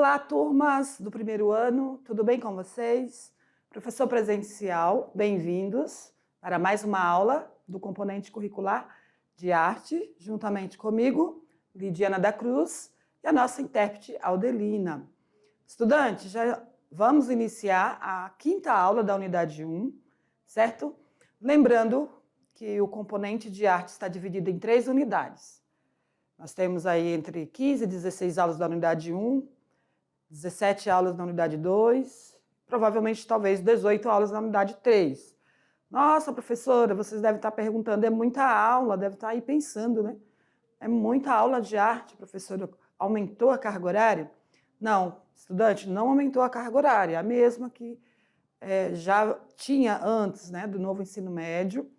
Olá, turmas do primeiro ano, tudo bem com vocês? Professor presencial, bem-vindos para mais uma aula do componente curricular de arte, juntamente comigo, Lidiana da Cruz, e a nossa intérprete Aldelina. Estudantes, já vamos iniciar a quinta aula da unidade 1, certo? Lembrando que o componente de arte está dividido em 3 unidades. Nós temos aí entre 15 e 16 aulas da unidade 1, 17 aulas na unidade 2, provavelmente talvez 18 aulas na unidade 3. Nossa, professora, vocês devem estar perguntando, é muita aula, deve estar aí pensando, né? É muita aula de arte, professora, aumentou a carga horária? Não, estudante, não aumentou a carga horária, a mesma que já tinha antes, né, do novo ensino médio,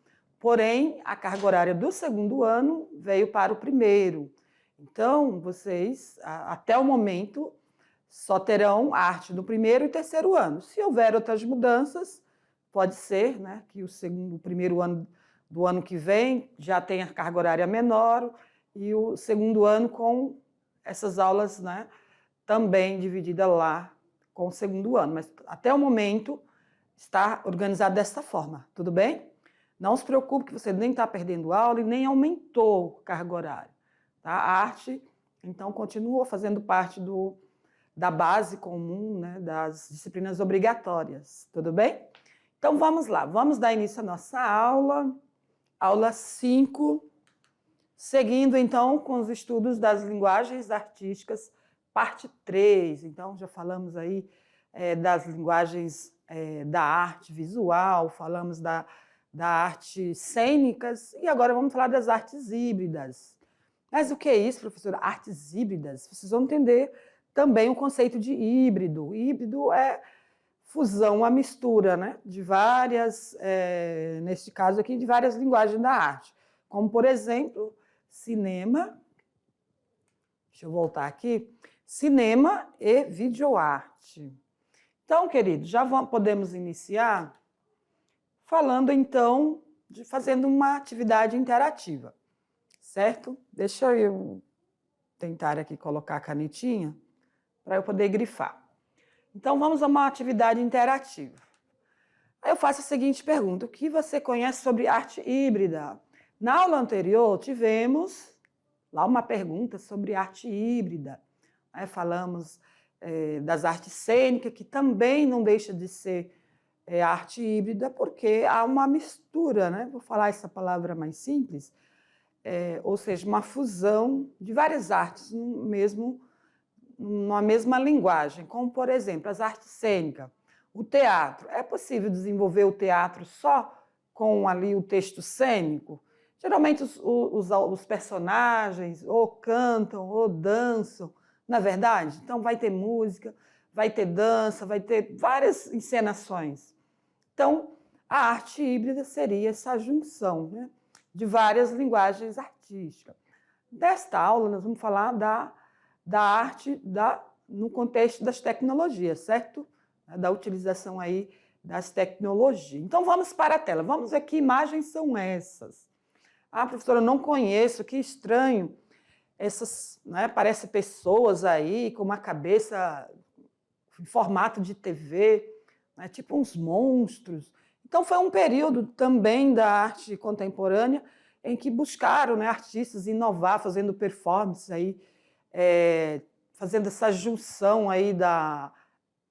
porém, a carga horária do segundo ano veio para o primeiro. Então, vocês, até o momento, só terão arte no primeiro e terceiro ano. Se houver outras mudanças, pode ser, né, que o primeiro ano do ano que vem já tenha carga horária menor e o segundo ano com essas aulas, né, também dividida lá com o segundo ano. Mas até o momento está organizado dessa forma, tudo bem? Não se preocupe que você nem está perdendo aula e nem aumentou carga horária. Tá? A arte, então, continua fazendo parte da base comum, né, das disciplinas obrigatórias, tudo bem? Então, vamos lá, vamos dar início à nossa aula 5, seguindo, então, com os estudos das linguagens artísticas, parte 3. Então, já falamos aí das linguagens da arte visual, falamos da arte cênicas, e agora vamos falar das artes híbridas. Mas o que é isso, professora? Artes híbridas? Vocês vão entender também o conceito de híbrido. Híbrido é fusão, a mistura, né, de várias, neste caso aqui, de várias linguagens da arte. Como, por exemplo, cinema, deixa eu voltar aqui, cinema e videoarte. Então, queridos, já podemos iniciar falando, então, fazendo uma atividade interativa, certo? Deixa eu tentar aqui colocar a canetinha para eu poder grifar. Então, vamos a uma atividade interativa. Aí eu faço a seguinte pergunta: o que você conhece sobre arte híbrida? Na aula anterior, tivemos lá uma pergunta sobre arte híbrida. Aí falamos das artes cênicas, que também não deixa de ser arte híbrida, porque há uma mistura, né? Vou falar essa palavra mais simples, ou seja, uma fusão de várias artes numa mesma linguagem, como, por exemplo, as artes cênicas, o teatro. É possível desenvolver o teatro só com ali o texto cênico? Geralmente os personagens ou cantam ou dançam, na verdade? Então vai ter música, vai ter dança, vai ter várias encenações. Então, a arte híbrida seria essa junção, né, de várias linguagens artísticas. Desta aula, nós vamos falar da arte no contexto das tecnologias, certo? Da utilização aí das tecnologias. Então, vamos para a tela. Vamos ver que imagens são essas. Ah, professora, eu não conheço, que estranho. Essas, né, parece pessoas aí com uma cabeça em formato de TV, né, tipo uns monstros. Então, foi um período também da arte contemporânea em que buscaram, né, artistas inovar, fazendo performances aí, fazendo essa junção aí da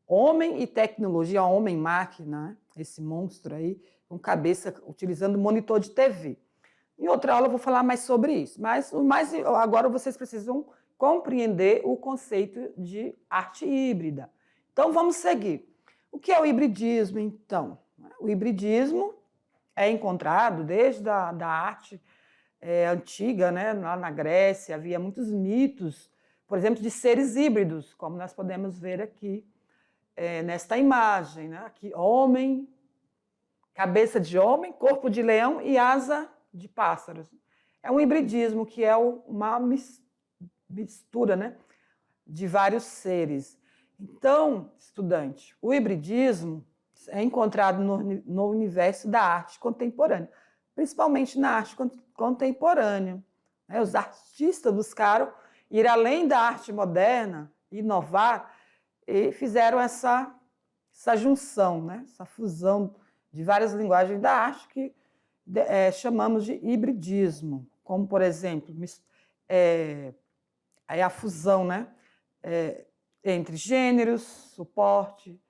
homem e tecnologia, homem-máquina, né? Esse monstro aí, com cabeça, utilizando monitor de TV. Em outra aula eu vou falar mais sobre isso, mas agora vocês precisam compreender o conceito de arte híbrida. Então, vamos seguir. O que é o hibridismo, então? O hibridismo é encontrado desde a arte antiga, né? Lá na Grécia havia muitos mitos, por exemplo, de seres híbridos, como nós podemos ver aqui nesta imagem, né? Aqui, homem, cabeça de homem, corpo de leão e asa de pássaros. É um hibridismo, que é uma mistura, né, de vários seres. Então, estudante, o hibridismo é encontrado no universo da arte contemporânea, principalmente na arte contemporânea. Os artistas buscaram ir além da arte moderna, inovar, e fizeram essa junção, né? Essa fusão de várias linguagens da arte que chamamos de hibridismo, como, por exemplo, a fusão, né? Entre gêneros, suporte,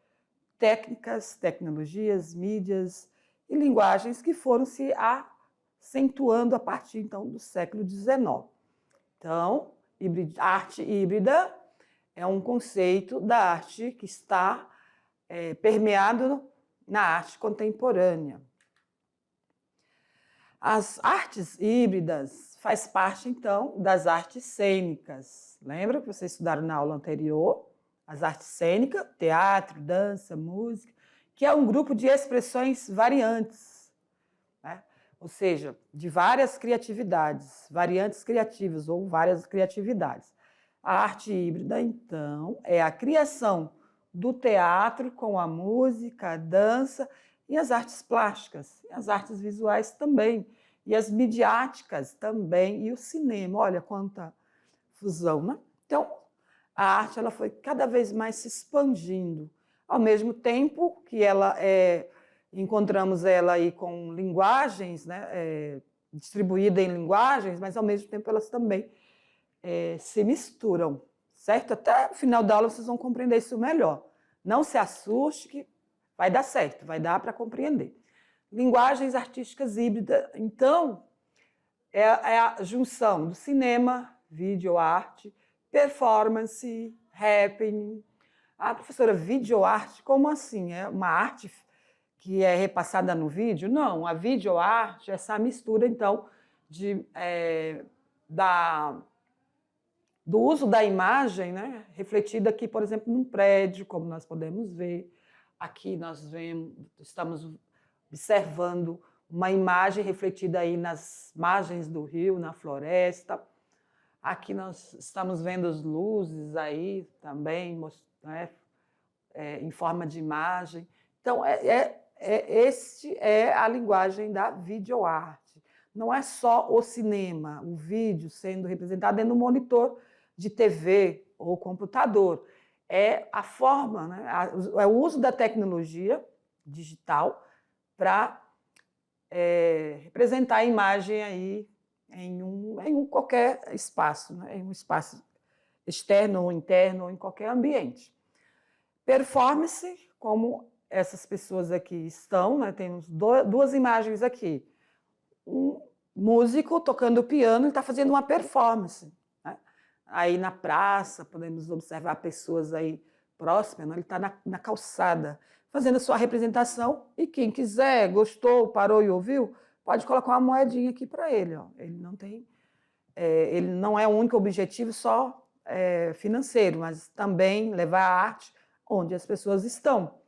técnicas, tecnologias, mídias e linguagens que foram se acentuando a partir, então, do século XIX. Então, arte híbrida é um conceito da arte que está permeado na arte contemporânea. As artes híbridas faz parte, então, das artes cênicas. Lembra que vocês estudaram na aula anterior? As artes cênicas, teatro, dança, música, que é um grupo de expressões variantes, né? Ou seja, de várias criatividades, variantes criativas ou várias criatividades. A arte híbrida, então, é a criação do teatro com a música, a dança e as artes plásticas, e as artes visuais também, e as midiáticas também, e o cinema. Olha quanta fusão, né? Então, a arte ela foi cada vez mais se expandindo, ao mesmo tempo que encontramos ela aí com linguagens, né, distribuída em linguagens, mas ao mesmo tempo elas também se misturam, certo? Até o final da aula vocês vão compreender isso melhor. Não se assuste que vai dar certo, vai dar para compreender. Linguagens artísticas híbridas, então, é a junção do cinema, videoarte, performance, happening. Professora, videoarte, como assim? É uma arte que é repassada no vídeo? Não, a videoarte é essa mistura, então, do uso da imagem, né, refletida aqui, por exemplo, num prédio, como nós podemos ver. Aqui nós estamos observando uma imagem refletida aí nas margens do rio, na floresta. Aqui nós estamos vendo as luzes aí também, né, em forma de imagem. Então, este é a linguagem da videoarte. Não é só o cinema, o vídeo sendo representado dentro do monitor de TV ou computador. É a forma, né, é o uso da tecnologia digital para representar a imagem aí em qualquer espaço, né, em um espaço externo ou interno, ou em qualquer ambiente. Performance, como essas pessoas aqui estão, né, temos duas imagens aqui. Um músico tocando piano, ele está fazendo uma performance, né? Aí na praça, podemos observar pessoas aí próximas, né? Ele está na calçada, fazendo a sua representação, e quem quiser, gostou, parou e ouviu, pode colocar uma moedinha aqui para ele. Ó. Ele não é o único objetivo só financeiro, mas também levar a arte onde as pessoas estão.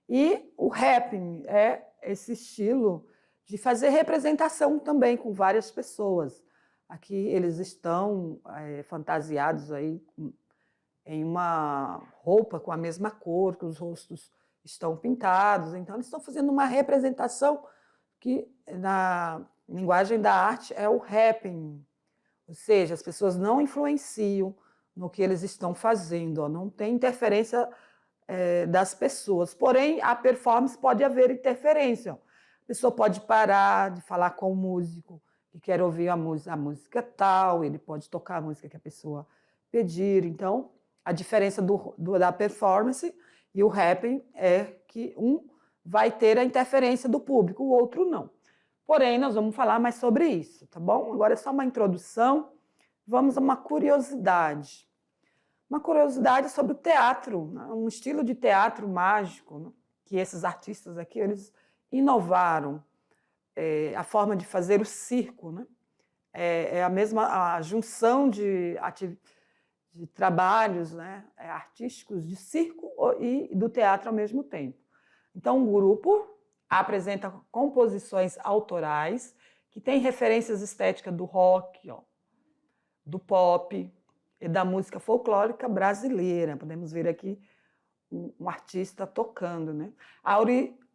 E o happening é esse estilo de fazer representação também com várias pessoas. Aqui eles estão fantasiados aí em uma roupa com a mesma cor, que os rostos estão pintados, então eles estão fazendo uma representação que na linguagem da arte é o happening, ou seja, as pessoas não influenciam no que eles estão fazendo, ó, não tem interferência das pessoas, porém a performance pode haver interferência, ó. A pessoa pode parar de falar com o músico que quer ouvir a música tal, ele pode tocar a música que a pessoa pedir. Então, a diferença da performance e o happening é que um vai ter a interferência do público, o outro não. Porém, nós vamos falar mais sobre isso, tá bom? Agora é só uma introdução, vamos a uma curiosidade. Uma curiosidade sobre o teatro, né? Um estilo de teatro mágico, né? Que esses artistas aqui eles inovaram. A forma de fazer o circo, né? É a mesma junção de trabalhos, né, artísticos de circo e do teatro ao mesmo tempo. Então, o grupo apresenta composições autorais que têm referências estéticas do rock, ó, do pop e da música folclórica brasileira. Podemos ver aqui um artista tocando, né? A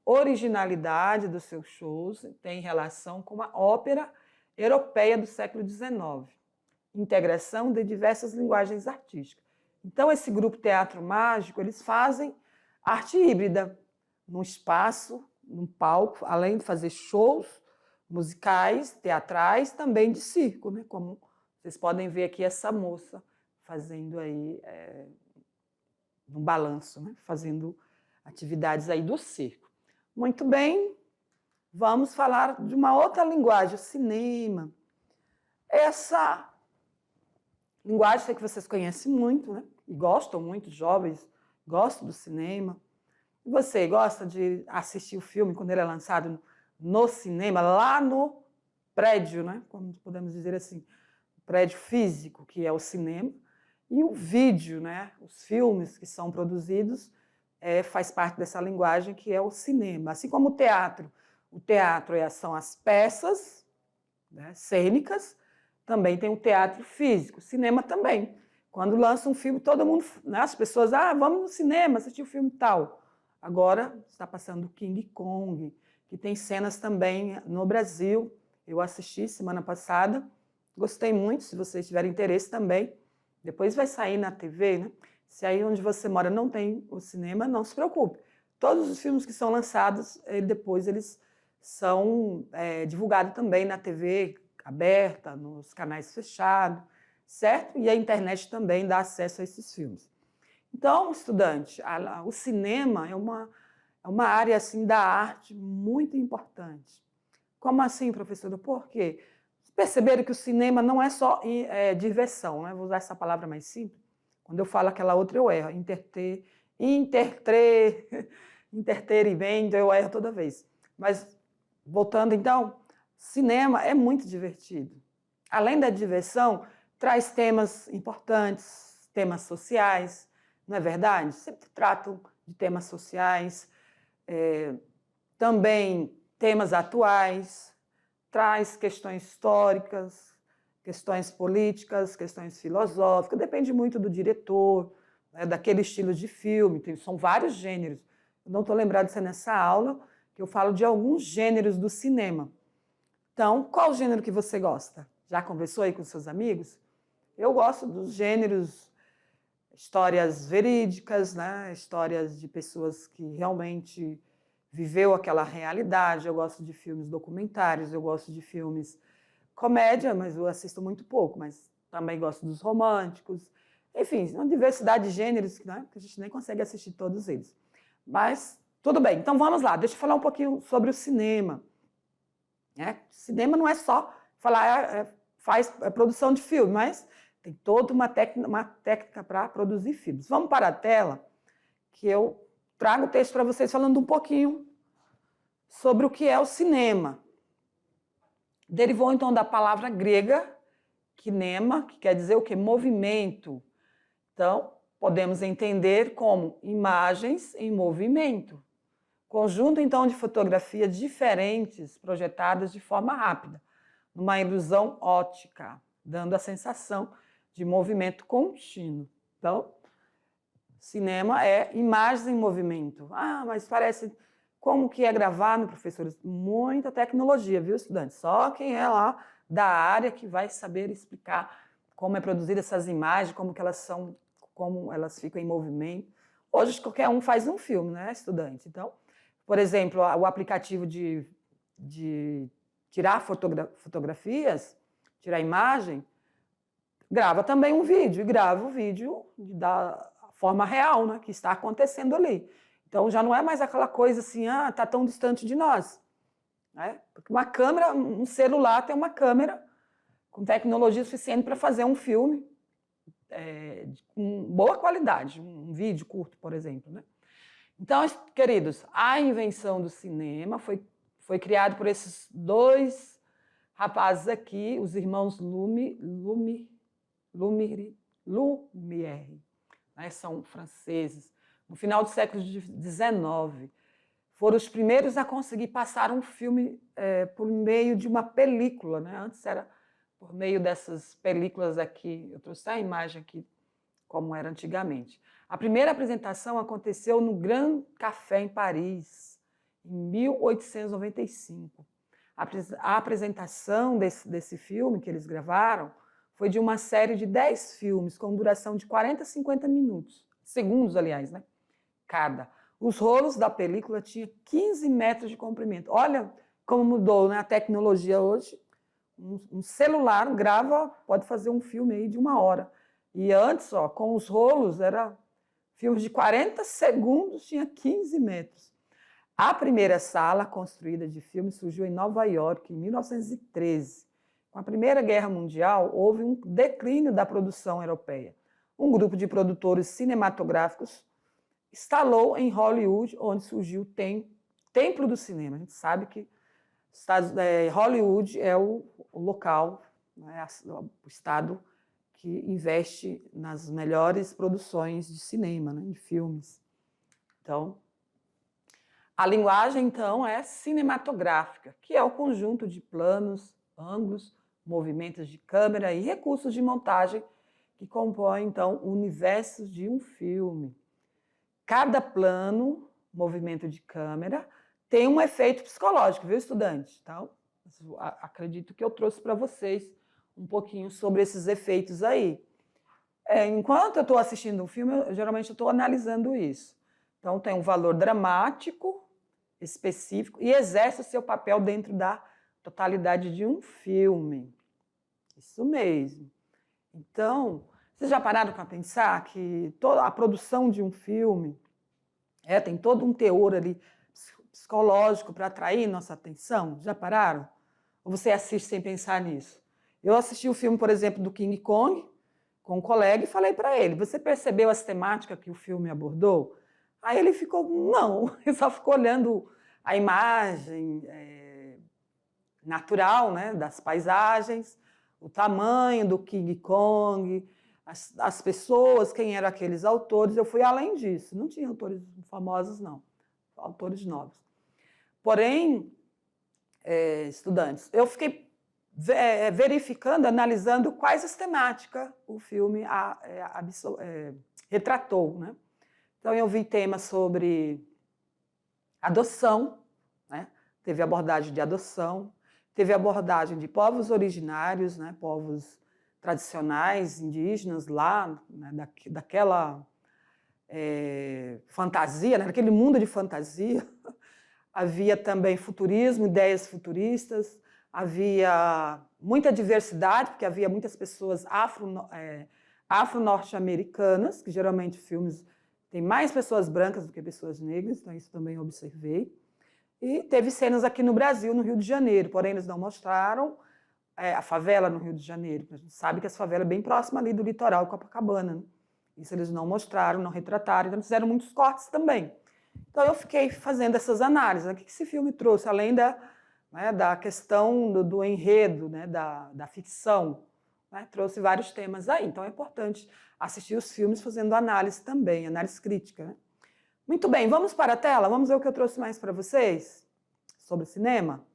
originalidade dos seus shows tem relação com a ópera europeia do século XIX. Integração de diversas linguagens artísticas. Então, esse grupo Teatro Mágico, eles fazem arte híbrida, num espaço, num palco, além de fazer shows musicais, teatrais, também de circo, né? Como vocês podem ver aqui essa moça fazendo aí um balanço, né? Fazendo atividades aí do circo. Muito bem, vamos falar de uma outra linguagem, o cinema. Essa linguagem sei que vocês conhecem muito, né? E gostam muito, jovens gostam do cinema. E você gosta de assistir o filme quando ele é lançado no cinema, lá no prédio, né? Como podemos dizer assim, prédio físico, que é o cinema, e o vídeo, né? Os filmes que são produzidos faz parte dessa linguagem que é o cinema. Assim como o teatro são as peças, né, cênicas, também tem o teatro físico, o cinema também. Quando lança um filme, todo mundo, né, as pessoas, vamos no cinema assistir o filme tal. Agora está passando o King Kong, que tem cenas também no Brasil. Eu assisti semana passada, gostei muito, se vocês tiverem interesse também. Depois vai sair na TV, né? Se aí onde você mora não tem o cinema, não se preocupe. Todos os filmes que são lançados, depois eles são divulgados também na TV aberta, nos canais fechados, certo? E a internet também dá acesso a esses filmes. Então, estudante, o cinema é uma área assim, da arte muito importante. Como assim, professora? Por quê? Perceberam que o cinema não é só diversão, né? Vou usar essa palavra mais simples. Quando eu falo aquela outra, eu erro. Interterimento, eu erro toda vez. Mas, voltando então, cinema é muito divertido. Além da diversão, traz temas importantes, temas sociais, não é verdade? Sempre tratam de temas sociais, também temas atuais, traz questões históricas, questões políticas, questões filosóficas, depende muito do diretor, né, daquele estilo de filme, são vários gêneros. Eu não estou lembrada de ser nessa aula que eu falo de alguns gêneros do cinema. Então, qual gênero que você gosta? Já conversou aí com seus amigos? Eu gosto dos gêneros, histórias verídicas, né? Histórias de pessoas que realmente viveu aquela realidade. Eu gosto de filmes documentários, eu gosto de filmes comédia, mas eu assisto muito pouco, mas também gosto dos românticos. Enfim, uma diversidade de gêneros, né? Que a gente nem consegue assistir todos eles. Mas tudo bem, então vamos lá, deixa eu falar um pouquinho sobre o cinema. Cinema não é só falar, faz produção de filme, mas tem toda uma técnica para produzir filmes. Vamos para a tela, que eu trago o texto para vocês falando um pouquinho sobre o que é o cinema. Derivou, então, da palavra grega, kinema, que quer dizer o quê? Movimento. Então, podemos entender como imagens em movimento. Conjunto, então, de fotografias diferentes projetadas de forma rápida, numa ilusão óptica, dando a sensação de movimento contínuo. Então, cinema é imagens em movimento. Mas parece... Como que é gravado, professores? Muita tecnologia, viu, estudantes? Só quem é lá da área que vai saber explicar como é produzida essas imagens, como elas ficam em movimento. Hoje, qualquer um faz um filme, né, estudante? Então, por exemplo, o aplicativo de tirar fotografias, tirar imagem, grava também um vídeo, e grava o vídeo da forma real, né, que está acontecendo ali. Então, já não é mais aquela coisa assim, está tão distante de nós. Né? Porque uma câmera, um celular tem uma câmera com tecnologia suficiente para fazer um filme com boa qualidade, um vídeo curto, por exemplo. Né? Então, queridos, a invenção do cinema foi criada por esses dois rapazes aqui, os irmãos Lumière, né? São franceses. No final do século XIX, foram os primeiros a conseguir passar um filme por meio de uma película. Né? Antes era por meio dessas películas aqui, eu trouxe a imagem aqui, como era antigamente. A primeira apresentação aconteceu no Grand Café, em Paris, em 1895. A apresentação desse filme que eles gravaram foi de uma série de 10 filmes com duração de 40 a 50 minutos, segundos, aliás, né? Cada. Os rolos da película tinham 15 metros de comprimento. Olha como mudou, né, a tecnologia hoje. Um celular grava, pode fazer um filme aí de 1 hora. E antes, ó, com os rolos, era filmes de 40 segundos, tinha 15 metros. A primeira sala construída de filmes surgiu em Nova York, em 1913. Com a Primeira Guerra Mundial, houve um declínio da produção europeia. Um grupo de produtores cinematográficos instalou em Hollywood, onde surgiu o templo do cinema. A gente sabe que Hollywood é o local, né, o estado que investe nas melhores produções de cinema, né, de filmes. Então, a linguagem, então, é cinematográfica, que é o conjunto de planos, ângulos, movimentos de câmera e recursos de montagem que compõem, então, o universo de um filme. Cada plano, movimento de câmera, tem um efeito psicológico, viu, estudante? Então, acredito que eu trouxe para vocês um pouquinho sobre esses efeitos aí. Enquanto eu estou assistindo um filme, geralmente eu estou analisando isso. Então, tem um valor dramático, específico, e exerce o seu papel dentro da totalidade de um filme. Isso mesmo. Então, vocês já pararam para pensar que toda a produção de um filme tem todo um teor ali psicológico para atrair nossa atenção? Já pararam? Ou você assiste sem pensar nisso? Eu assisti o filme, por exemplo, do King Kong, com um colega, e falei para ele, você percebeu as temáticas que o filme abordou? Aí ele ficou, não, ele só ficou olhando a imagem natural, né, das paisagens, o tamanho do King Kong, as pessoas, quem eram aqueles autores. Eu fui além disso, não tinha autores famosos, não, autores novos. Porém, estudantes, eu fiquei verificando, analisando quais as temáticas o filme retratou, né? Então, eu vi temas sobre adoção, né? Teve abordagem de adoção, teve abordagem de povos originários, né? Povos tradicionais, indígenas lá, né? daquela fantasia, né? Daquele mundo de fantasia. Havia também futurismo, ideias futuristas, havia muita diversidade, porque havia muitas pessoas afro-norte-americanas, que geralmente filmes tem mais pessoas brancas do que pessoas negras, então isso também observei. E teve cenas aqui no Brasil, no Rio de Janeiro, porém eles não mostraram a favela no Rio de Janeiro. A gente sabe que essa favela é bem próxima ali do litoral, Copacabana, né? Isso eles não mostraram, não retrataram, então fizeram muitos cortes também. Então eu fiquei fazendo essas análises. O que esse filme trouxe, além da questão do enredo, né, da ficção, né, trouxe vários temas aí. Então é importante assistir os filmes fazendo análise também, análise crítica, né? Muito bem, vamos para a tela? Vamos ver o que eu trouxe mais para vocês sobre cinema?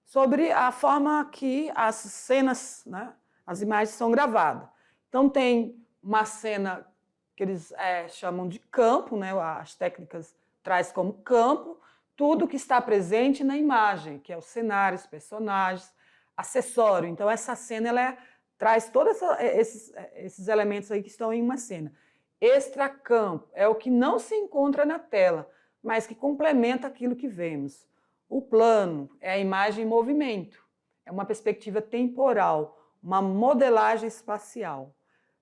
Sobre a forma que as cenas, né, as imagens são gravadas. Então tem uma cena que eles chamam de campo, né, as técnicas traz como campo tudo que está presente na imagem, que é o cenário, os personagens, acessório. Então essa cena ela traz todos esses elementos aí que estão em uma cena. Extracampo é o que não se encontra na tela, mas que complementa aquilo que vemos. O plano é a imagem em movimento, é uma perspectiva temporal, uma modelagem espacial.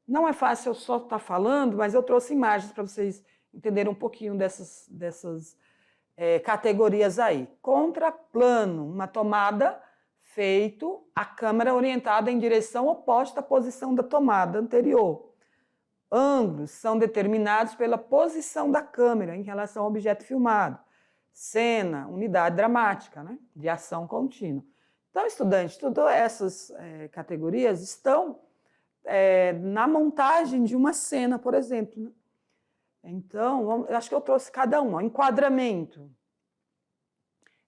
Não é fácil eu só estar falando, mas eu trouxe imagens para vocês entenderem um pouquinho dessas categorias aí. Contraplano, uma tomada feito a câmera orientada em direção oposta à posição da tomada anterior. Ângulos são determinados pela posição da câmera em relação ao objeto filmado. Cena, unidade dramática, né, de ação contínua. Então, estudantes, todas essas categorias estão na montagem de uma cena, por exemplo, né? Então, eu acho que eu trouxe cada um. Enquadramento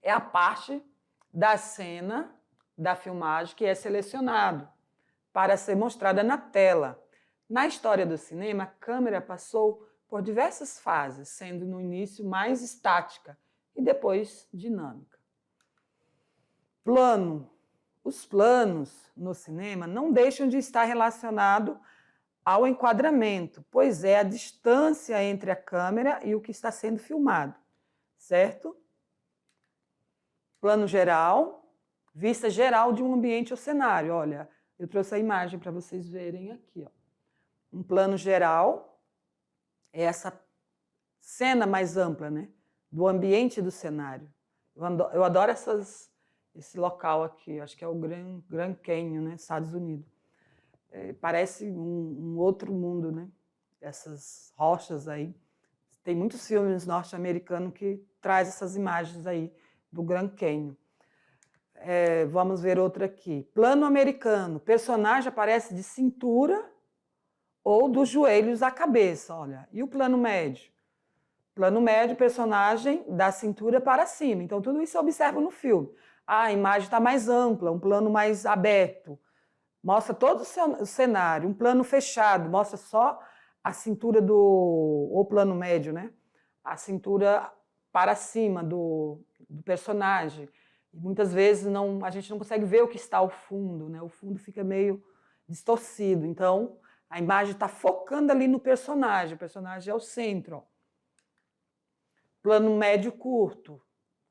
é a parte da cena, da filmagem, que é selecionado para ser mostrada na tela. Na história do cinema, a câmera passou por diversas fases, sendo no início mais estática e depois dinâmica. Plano Os planos no cinema não deixam de estar relacionados ao enquadramento, pois é a distância entre a câmera e o que está sendo filmado, certo? Plano geral, vista geral de um ambiente ou cenário. Olha, eu trouxe a imagem para vocês verem aqui. Ó. Um plano geral é essa cena mais ampla, né? Do ambiente do cenário. Eu adoro esse local aqui, acho que é o Grand Canyon, né? Estados Unidos. Parece um outro mundo, né? Essas rochas aí. Tem muitos filmes norte-americanos que traz essas imagens aí do Grand Canyon. Vamos ver outra aqui. Plano americano. Personagem aparece de cintura ou dos joelhos à cabeça. Olha. E o plano médio? Plano médio, personagem da cintura para cima. Então, tudo isso eu observo no filme. A imagem está mais ampla, um plano mais aberto. Mostra todo o cenário. Um plano fechado, mostra só a cintura o plano médio, né? A cintura para cima do personagem. E muitas vezes a gente não consegue ver o que está ao fundo, né? O fundo fica meio distorcido. Então, a imagem está focando ali no personagem. O personagem é o centro. Ó. Plano médio curto,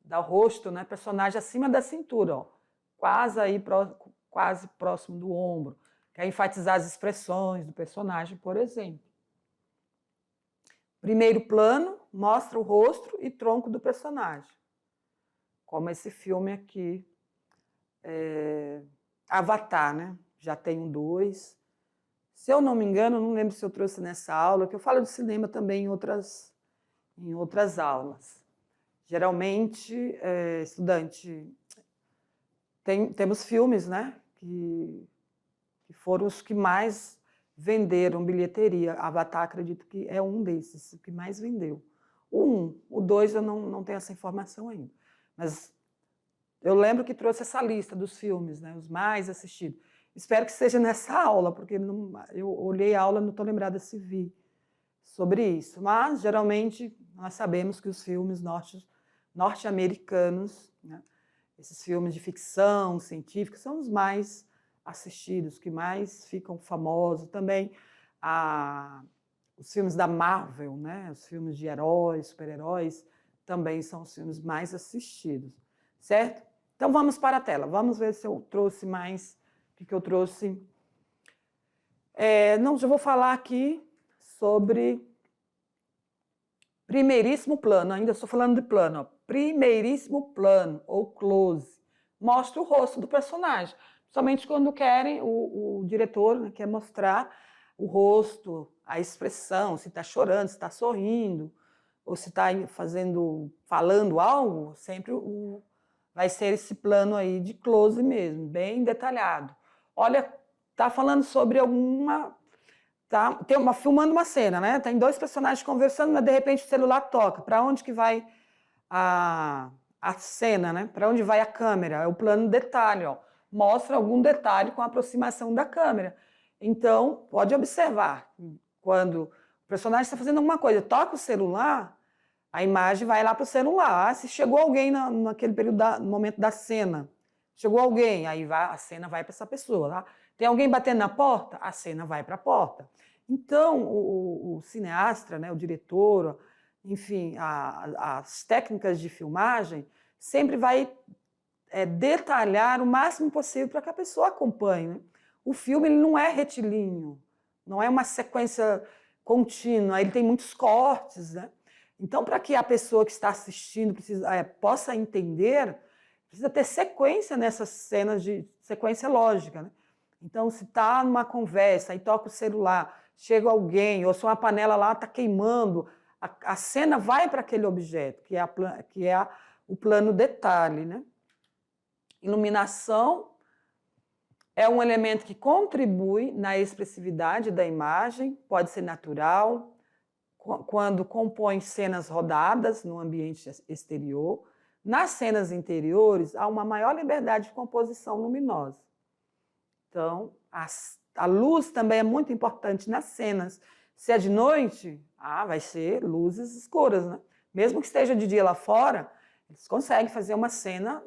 dá o rosto, né? Personagem acima da cintura, ó. Quase próximo do ombro. Quer enfatizar as expressões do personagem, por exemplo. Primeiro plano mostra o rosto e tronco do personagem. Como esse filme aqui, Avatar, né? Já tem 2. Se eu não me engano, não lembro se eu trouxe nessa aula, que eu falo de cinema também em outras aulas. Geralmente, estudante, temos filmes, né? Que foram os que mais venderam bilheteria. Avatar, acredito que é um desses, o que mais vendeu. O 2 eu não tenho essa informação ainda. Mas eu lembro que trouxe essa lista dos filmes, né, os mais assistidos. Espero que seja nessa aula, porque eu olhei a aula e não estou lembrada se vi sobre isso. Mas, geralmente, nós sabemos que os filmes norte-americanos, né, esses filmes de ficção científica, são os mais assistidos, que mais ficam famosos. Também os filmes da Marvel, né, os filmes de heróis, super-heróis, também são os filmes mais assistidos, certo? Então, vamos para a tela. Vamos ver se eu trouxe mais, o que eu trouxe. Já vou falar aqui sobre primeiríssimo plano. Ainda estou falando de plano. Ó. Primeiríssimo plano, ou close. Mostra o rosto do personagem. Somente quando querem, o diretor, né, quer mostrar o rosto, a expressão, se está chorando, se está sorrindo, ou se está falando algo, sempre vai ser esse plano aí de close mesmo, bem detalhado. Olha, está falando sobre filmando uma cena, né? Tem 2 personagens conversando, mas de repente o celular toca. Para onde que vai a cena, né? Para onde vai a câmera? É o plano detalhe, ó. Mostra algum detalhe com a aproximação da câmera. Então, pode observar, quando o personagem está fazendo alguma coisa, toca o celular, a imagem vai lá para o celular. Se chegou alguém naquele período, no momento da cena, chegou alguém, aí a cena vai para essa pessoa. Tá? Tem alguém batendo na porta, a cena vai para a porta. Então, o cineasta, né, o diretor, enfim, as técnicas de filmagem, sempre vai detalhar o máximo possível para que a pessoa acompanhe. Né? O filme ele não é retilíneo, não é uma sequência contínua, ele tem muitos cortes, né? Então, para que a pessoa que está assistindo possa entender, precisa ter sequência nessas cenas de sequência lógica. Né? Então, se está numa conversa, aí toca o celular, chega alguém, ou se uma panela lá está queimando, a cena vai para aquele objeto, que é o plano detalhe. Né? Iluminação é um elemento que contribui na expressividade da imagem, pode ser natural, quando compõe cenas rodadas no ambiente exterior. Nas cenas interiores, há uma maior liberdade de composição luminosa. Então, a luz também é muito importante nas cenas. Se é de noite, vai ser luzes escuras. Né? Mesmo que esteja de dia lá fora, eles conseguem fazer uma cena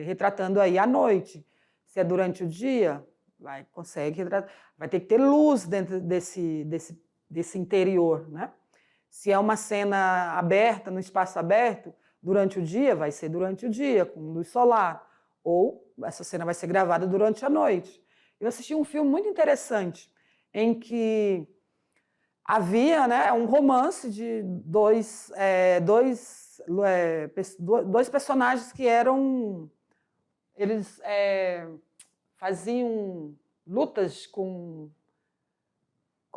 retratando aí à noite. Se é durante o dia, consegue retratar. Vai ter que ter luz dentro desse interior, né? Se é uma cena aberta, no espaço aberto, durante o dia, vai ser durante o dia, com luz solar. Ou essa cena vai ser gravada durante a noite. Eu assisti um filme muito interessante, em que havia, né, um romance de dois personagens que eram... Eles faziam lutas com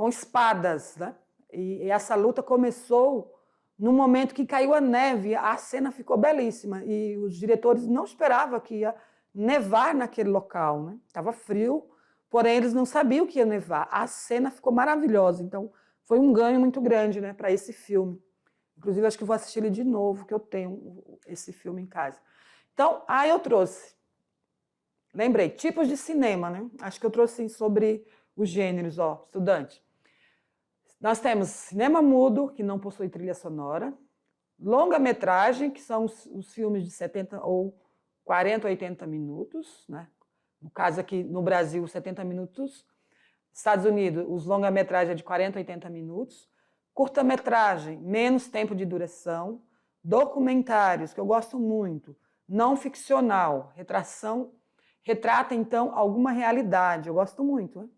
espadas, né? E essa luta começou no momento que caiu a neve. A cena ficou belíssima e os diretores não esperavam que ia nevar naquele local, né? Estava frio, porém eles não sabiam que ia nevar. A cena ficou maravilhosa, então foi um ganho muito grande, né, para esse filme. Inclusive, acho que vou assistir ele de novo, que eu tenho esse filme em casa. Então, eu trouxe. Lembrei, tipos de cinema, né? Acho que eu trouxe sobre os gêneros, estudante. Nós temos cinema mudo, que não possui trilha sonora, longa-metragem, que são os filmes de 70 ou 40 ou 80 minutos, né? No caso aqui no Brasil, 70 minutos. Estados Unidos, os longa-metragem é de 40 a 80 minutos. Curta-metragem, menos tempo de duração. Documentários, que eu gosto muito. Não ficcional, retrata, então, alguma realidade. Eu gosto muito, né?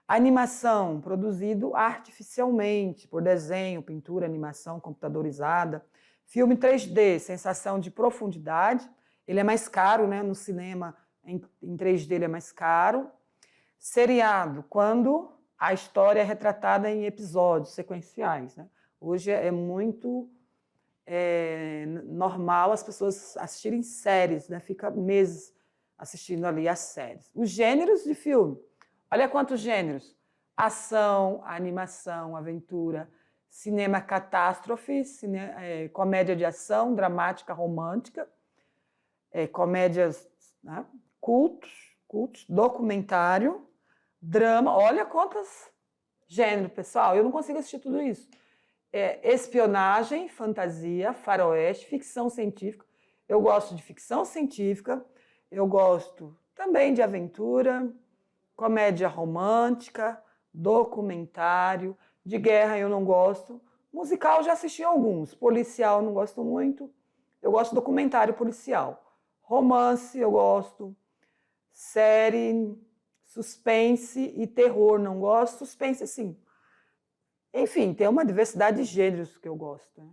Animação, produzido artificialmente, por desenho, pintura, animação computadorizada. Filme 3D, sensação de profundidade. Ele é mais caro, né? No cinema, em 3D, ele é mais caro. Seriado, quando a história é retratada em episódios sequenciais, né? Hoje é muito normal as pessoas assistirem séries, né? Fica meses assistindo ali as séries. Os gêneros de filme. Olha quantos gêneros: ação, animação, aventura, cinema catástrofe, comédia de ação, dramática, romântica, comédias, né, cultos, documentário, drama. Olha quantos gêneros, pessoal. Eu não consigo assistir tudo isso. Espionagem, fantasia, faroeste, ficção científica. Eu gosto de ficção científica, eu gosto também de aventura, comédia romântica, documentário, de guerra eu não gosto, musical eu já assisti alguns, policial eu não gosto muito, eu gosto de documentário policial, romance eu gosto, série, suspense e terror não gosto, suspense sim. Enfim, tem uma diversidade de gêneros que eu gosto, né?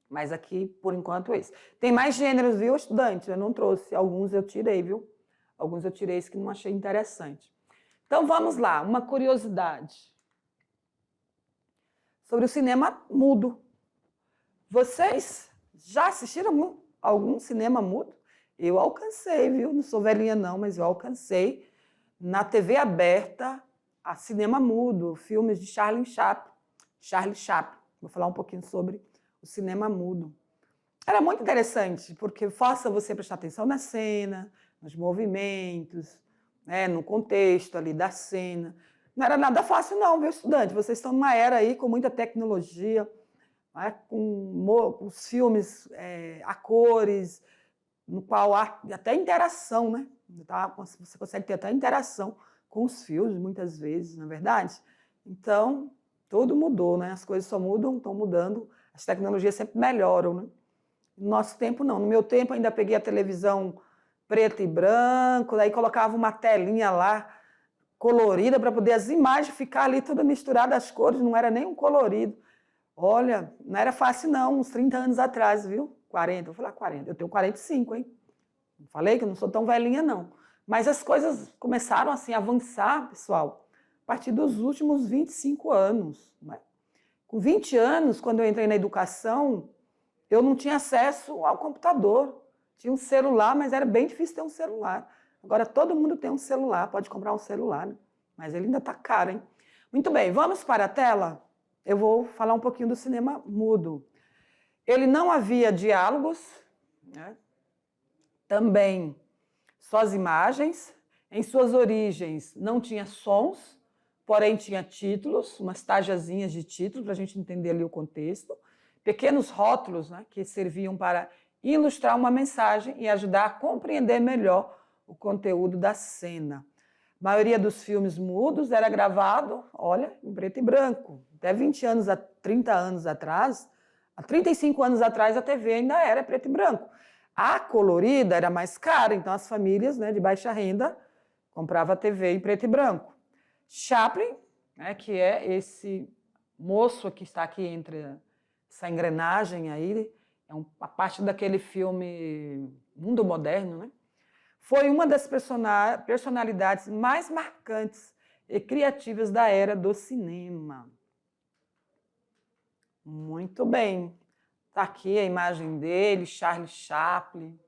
Mas aqui, por enquanto, é esse. Tem mais gêneros, viu, estudante? Eu não trouxe, alguns eu tirei, viu? Alguns eu tirei que não achei interessante. Então, vamos lá, uma curiosidade sobre o cinema mudo. Vocês já assistiram algum cinema mudo? Eu alcancei, viu? Não sou velhinha não, mas eu alcancei na TV aberta a cinema mudo, filmes de Charlie Chaplin. Vou falar um pouquinho sobre o cinema mudo. Era muito interessante, porque força você a prestar atenção na cena, nos movimentos, né, no contexto ali da cena. Não era nada fácil não, viu, estudante? Vocês estão numa era aí com muita tecnologia, né, com os filmes a cores, no qual há até interação, né? Tá? Você consegue ter até interação com os fios, muitas vezes, na verdade. Então, tudo mudou, né? As coisas só mudam, estão mudando, as tecnologias sempre melhoram, né? No nosso tempo, não. No meu tempo, ainda peguei a televisão preto e branco, daí colocava uma telinha lá, colorida, para poder as imagens ficar ali toda misturada, as cores, não era nem um colorido. Olha, não era fácil não, uns 30 anos atrás, viu? 40, vou falar 40, eu tenho 45, hein? Falei que eu não sou tão velhinha, não. Mas as coisas começaram assim, a avançar, pessoal, a partir dos últimos 25 anos. Né? Com 20 anos, quando eu entrei na educação, eu não tinha acesso ao computador. Tinha um celular, mas era bem difícil ter um celular. Agora todo mundo tem um celular, pode comprar um celular, né? Mas ele ainda está caro, hein? Muito bem, vamos para a tela? Eu vou falar um pouquinho do cinema mudo. Ele não havia diálogos, né? Também só as imagens. Em suas origens não tinha sons, porém tinha títulos, umas tajazinhas de títulos para a gente entender ali o contexto. Pequenos rótulos, né, que serviam para ilustrar uma mensagem e ajudar a compreender melhor o conteúdo da cena. A maioria dos filmes mudos era gravado, olha, em preto e branco. Até 20 anos, 30 anos atrás, há 35 anos atrás, a TV ainda era preto e branco. A colorida era mais cara, então as famílias, né, de baixa renda compravam a TV em preto e branco. Chaplin, né, que é esse moço que está aqui entre essa engrenagem aí, é a parte daquele filme Mundo Moderno, né? Foi uma das personalidades mais marcantes e criativas da era do cinema. Muito bem. Está aqui a imagem dele, Charlie Chaplin.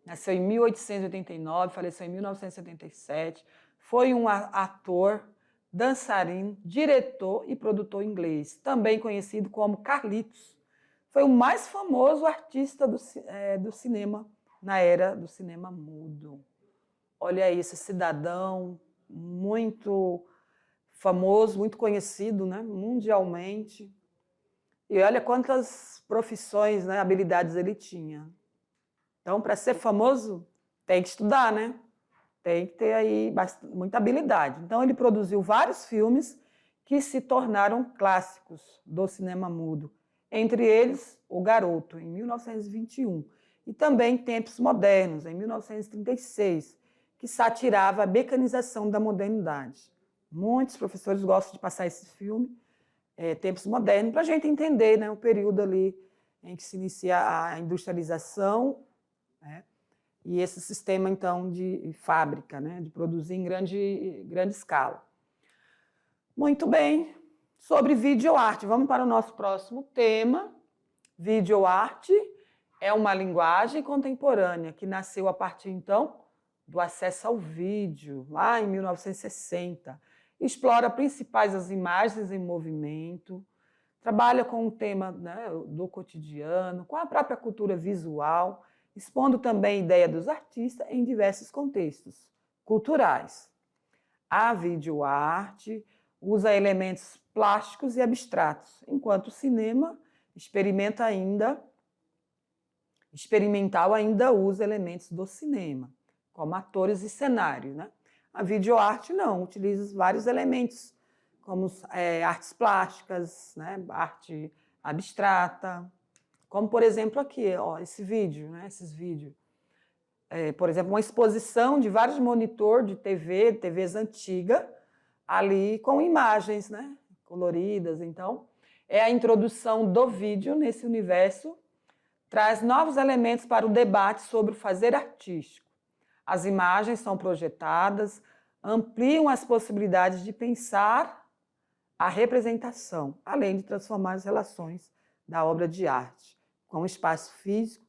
Nasceu em 1889, faleceu em 1977. Foi um ator, dançarino, diretor e produtor inglês, também conhecido como Carlitos. Foi o mais famoso artista do cinema na era do cinema mudo. Olha aí, esse cidadão muito famoso, muito conhecido, né, mundialmente. E olha quantas profissões, né, habilidades ele tinha. Então, para ser famoso, tem que estudar, né? Tem que ter aí muita habilidade. Então, ele produziu vários filmes que se tornaram clássicos do cinema mudo. Entre eles, O Garoto, em 1921. E também Tempos Modernos, em 1936, que satirava a mecanização da modernidade. Muitos professores gostam de passar esse filme, Tempos Modernos, para a gente entender, né, o período ali em que se inicia a industrialização, né, e esse sistema, então, de fábrica, né, de produzir em grande escala. Muito bem, sobre videoarte. Vamos para o nosso próximo tema. Videoarte é uma linguagem contemporânea que nasceu a partir, então, do acesso ao vídeo, lá em 1960. Explora principais as imagens em movimento, trabalha com o tema, né, do cotidiano, com a própria cultura visual, expondo também a ideia dos artistas em diversos contextos culturais. A videoarte usa elementos plásticos e abstratos, enquanto o cinema experimental ainda usa elementos do cinema, como atores e cenário, né? A videoarte não, utiliza vários elementos, como artes plásticas, né? Arte abstrata, como, por exemplo, aqui, ó, esse vídeo, né? Esses vídeos. Por exemplo, uma exposição de vários monitores de TVs antigas, ali com imagens, né, coloridas. Então, é a introdução do vídeo nesse universo, traz novos elementos para o debate sobre o fazer artístico. As imagens são projetadas, ampliam as possibilidades de pensar a representação, além de transformar as relações da obra de arte, com o espaço físico,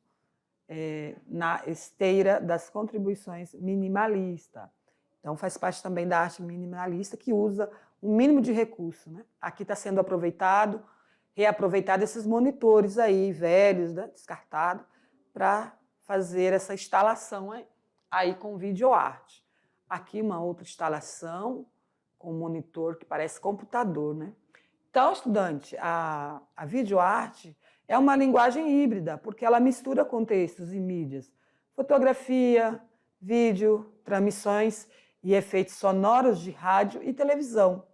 na esteira das contribuições minimalista. Então, faz parte também da arte minimalista, que usa o mínimo de recurso, né? Aqui está sendo reaproveitado esses monitores aí, velhos, né, descartados, para fazer essa instalação aí com videoarte. Aqui uma outra instalação com um monitor que parece computador, né? Então, estudante, a videoarte é uma linguagem híbrida, porque ela mistura contextos e mídias, fotografia, vídeo, transmissões e efeitos sonoros de rádio e televisão,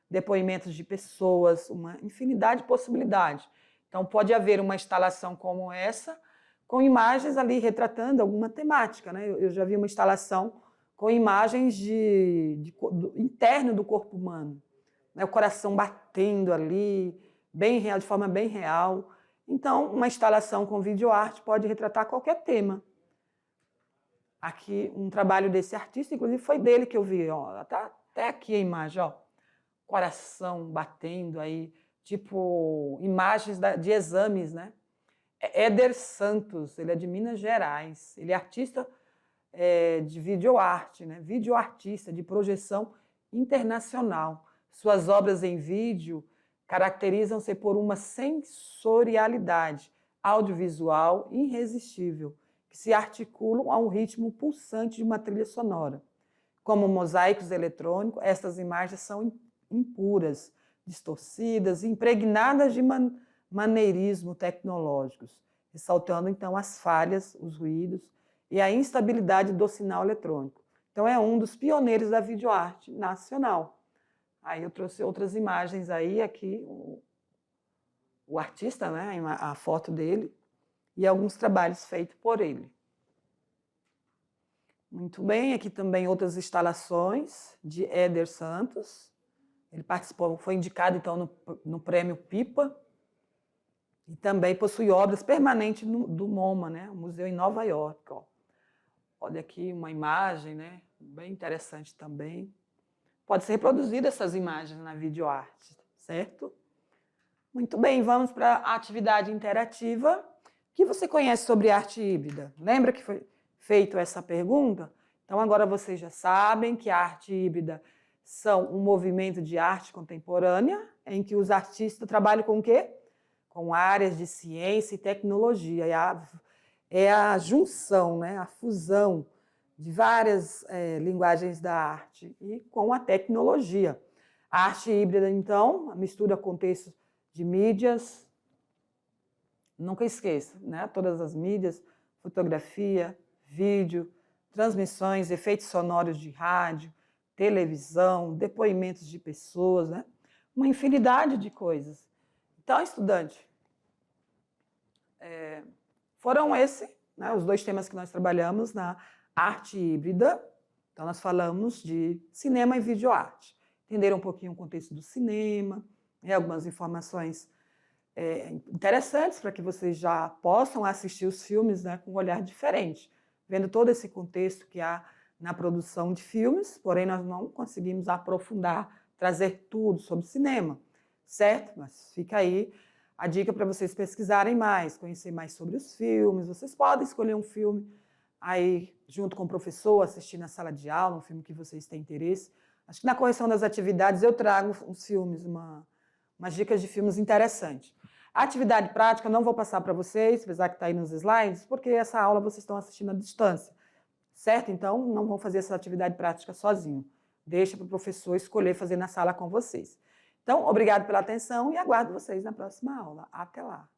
depoimentos de pessoas, uma infinidade de possibilidades. Então, pode haver uma instalação como essa, com imagens ali retratando alguma temática, né? Eu já vi uma instalação com imagens do interno do corpo humano, né? O coração batendo ali, bem real, de forma bem real. Então, uma instalação com videoarte pode retratar qualquer tema. Aqui, um trabalho desse artista, inclusive foi dele que eu vi, ó, tá até aqui a imagem, ó, coração batendo aí, tipo imagens de exames, né? Éder Santos, ele é de Minas Gerais, ele é artista de videoarte, né? Videoartista de projeção internacional. Suas obras em vídeo caracterizam-se por uma sensorialidade audiovisual irresistível, que se articulam a um ritmo pulsante de uma trilha sonora. Como mosaicos eletrônicos, estas imagens são impuras, distorcidas, impregnadas de maneirismo tecnológicos, ressaltando, então, as falhas, os ruídos e a instabilidade do sinal eletrônico. Então, é um dos pioneiros da videoarte nacional. Aí eu trouxe outras imagens aí, aqui, o artista, né, a foto dele, e alguns trabalhos feitos por ele. Muito bem, aqui também outras instalações de Éder Santos. Ele participou, foi indicado, então, no Prêmio Pipa, e também possui obras permanentes do MoMA, né, o museu em Nova York. Ó. Olha aqui uma imagem, né, bem interessante também. Pode ser reproduzida essas imagens na videoarte, certo? Muito bem, vamos para a atividade interativa. O que você conhece sobre arte híbrida? Lembra que foi feita essa pergunta? Então, agora vocês já sabem que a arte híbrida são um movimento de arte contemporânea em que os artistas trabalham com o quê? Com áreas de ciência e tecnologia. É a junção, né? A fusão de várias linguagens da arte e com a tecnologia. A arte híbrida, então, mistura contextos de mídias, nunca esqueça, né? Todas as mídias, fotografia, vídeo, transmissões, efeitos sonoros de rádio, televisão, depoimentos de pessoas, né? Uma infinidade de coisas. Então, estudante, foram esses, né, os dois temas que nós trabalhamos na arte híbrida. Então, nós falamos de cinema e videoarte. Entenderam um pouquinho o contexto do cinema, algumas informações interessantes para que vocês já possam assistir os filmes, né, com um olhar diferente, vendo todo esse contexto que há na produção de filmes, porém nós não conseguimos aprofundar, trazer tudo sobre cinema, certo? Mas fica aí a dica para vocês pesquisarem mais, conhecer mais sobre os filmes. Vocês podem escolher um filme aí junto com o professor, assistir na sala de aula, um filme que vocês têm interesse. Acho que na correção das atividades eu trago uns filmes, umas dicas de filmes interessantes. A atividade prática eu não vou passar para vocês, apesar que está aí nos slides, porque essa aula vocês estão assistindo à distância, certo? Então, não vão fazer essa atividade prática sozinho. Deixa para o professor escolher fazer na sala com vocês. Então, obrigado pela atenção e aguardo vocês na próxima aula. Até lá!